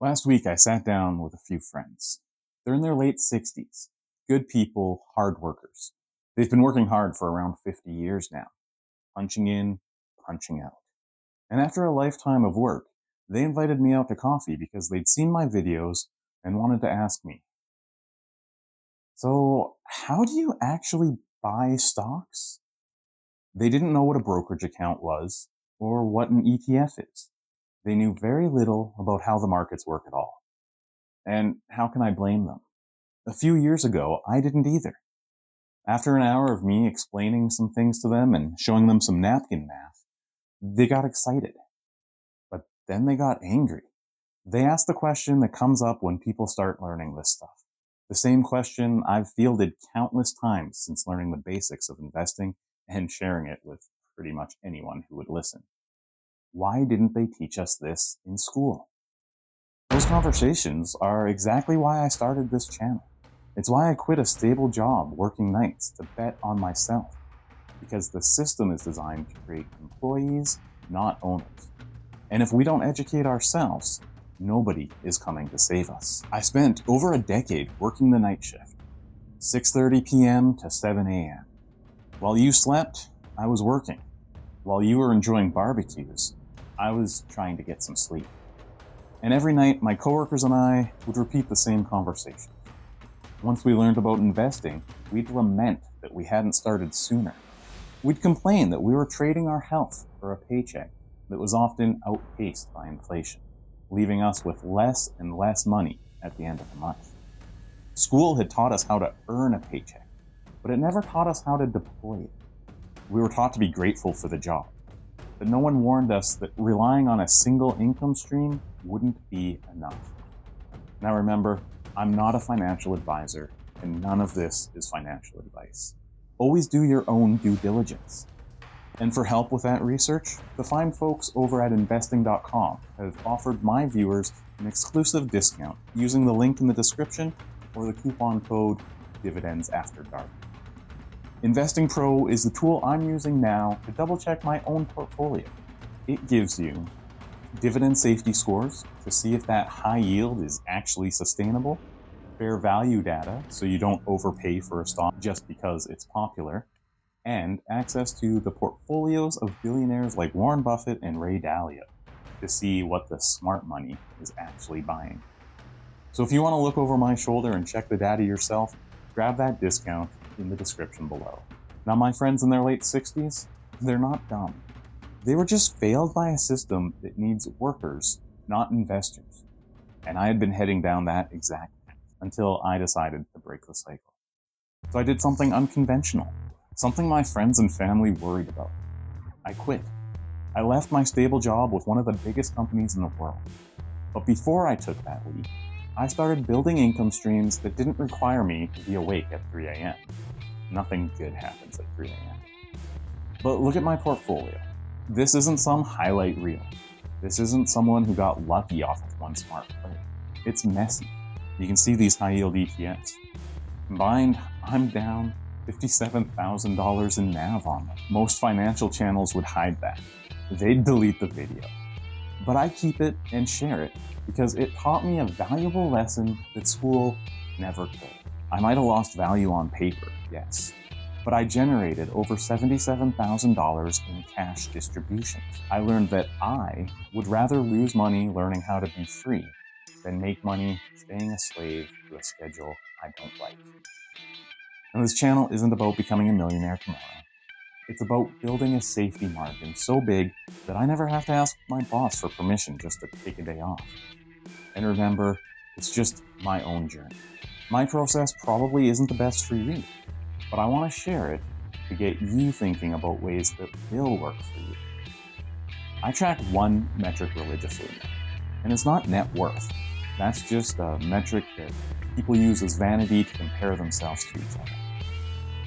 Last week, I sat down with a few friends. They're in their late 60s. Good people, hard workers. They've been working hard for around 50 years now, punching in, punching out. And after a lifetime of work, they invited me out to coffee because they'd seen my videos and wanted to ask me, so, how do you actually buy stocks? They didn't know what a brokerage account was or what an ETF is. They knew very little about how the markets work at all. And how can I blame them? A few years ago, I didn't either. After an hour of me explaining some things to them and showing them some napkin math, they got excited. But then they got angry. They asked the question that comes up when people start learning this stuff. The same question I've fielded countless times since learning the basics of investing and sharing it with pretty much anyone who would listen. Why didn't they teach us this in school? Those conversations are exactly why I started this channel. It's why I quit a stable job working nights to bet on myself. Because the system is designed to create employees, not owners. And if we don't educate ourselves, nobody is coming to save us. I spent over a decade working the night shift, 6:30 p.m. to 7 a.m. While you slept, I was working. While you were enjoying barbecues, I was trying to get some sleep. And every night, my coworkers and I would repeat the same conversation. Once we learned about investing, we'd lament that we hadn't started sooner. We'd complain that we were trading our health for a paycheck that was often outpaced by inflation, leaving us with less and less money at the end of the month. School had taught us how to earn a paycheck, but it never taught us how to deploy it. We were taught to be grateful for the job, but no one warned us that relying on a single income stream wouldn't be enough. Now remember, I'm not a financial advisor, and none of this is financial advice. Always do your own due diligence. And for help with that research, the fine folks over at investing.com have offered my viewers an exclusive discount using the link in the description or the coupon code DividendsAfterDark. InvestingPro is the tool I'm using now to double check my own portfolio. It gives you dividend safety scores to see if that high yield is actually sustainable, fair value data so you don't overpay for a stock just because it's popular, and access to the portfolios of billionaires like Warren Buffett and Ray Dalio to see what the smart money is actually buying. So if you want to look over my shoulder and check the data yourself, grab that discount in the description below. Now, my friends in their late 60s, they're not dumb. They were just failed by a system that needs workers, not investors. And I had been heading down that exact path until I decided to break the cycle. So I did something unconventional, something my friends and family worried about. I quit. I left my stable job with one of the biggest companies in the world. But before I took that leap, I started building income streams that didn't require me to be awake at 3 a.m. Nothing good happens at 3 a.m. But look at my portfolio. This isn't some highlight reel. This isn't someone who got lucky off of one smart play. It's messy. You can see these high-yield ETFs. Combined, I'm down $57,000 in NAV on them. Most financial channels would hide that. They'd delete the video. But I keep it and share it because it taught me a valuable lesson that school never could. I might have lost value on paper, yes, but I generated over $77,000 in cash distributions. I learned that I would rather lose money learning how to be free than make money staying a slave to a schedule I don't like. Now, this channel isn't about becoming a millionaire tomorrow. It's about building a safety margin so big that I never have to ask my boss for permission just to take a day off. And remember, it's just my own journey. My process probably isn't the best for you, but I want to share it to get you thinking about ways that will work for you. I track one metric religiously, and it's not net worth. That's just a metric that people use as vanity to compare themselves to each other.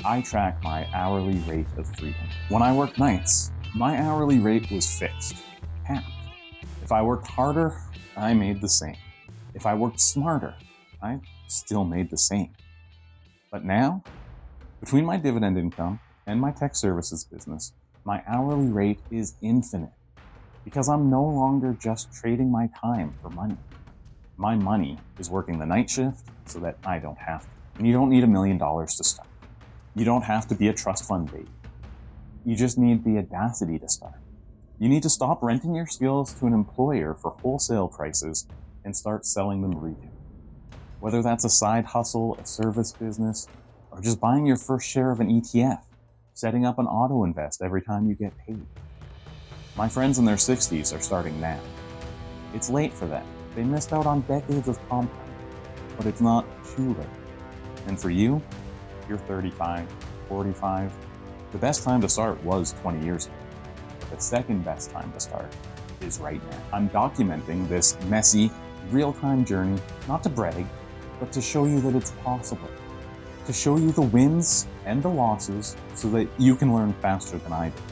I track my hourly rate of freedom. When I worked nights, my hourly rate was fixed, capped. If I worked harder, I made the same. If I worked smarter, I still made the same. But now, between my dividend income and my tech services business, my hourly rate is infinite because I'm no longer just trading my time for money. My money is working the night shift so that I don't have to. And you don't need $1 million to start. You don't have to be a trust fund baby. You just need the audacity to start. You need to stop renting your skills to an employer for wholesale prices and start selling them retail. Whether that's a side hustle, a service business, or just buying your first share of an ETF, setting up an auto invest every time you get paid. My friends in their 60s are starting now. It's late for them. They missed out on decades of compounding, but it's not too late. And for you, you're 35, 45. The best time to start was 20 years ago. But the second best time to start is right now. I'm documenting this messy, real-time journey, not to brag, but to show you that it's possible. To show you the wins and the losses so that you can learn faster than I do.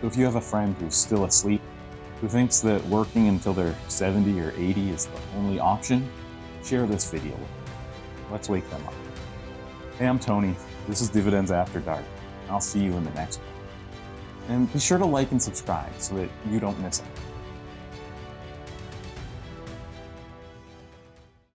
So if you have a friend who's still asleep, who thinks that working until they're 70 or 80 is the only option, share this video with them. Let's wake them up. Hey, I'm Tony. This is Dividends After Dark. I'll see you in the next one. And be sure to like and subscribe so that you don't miss it.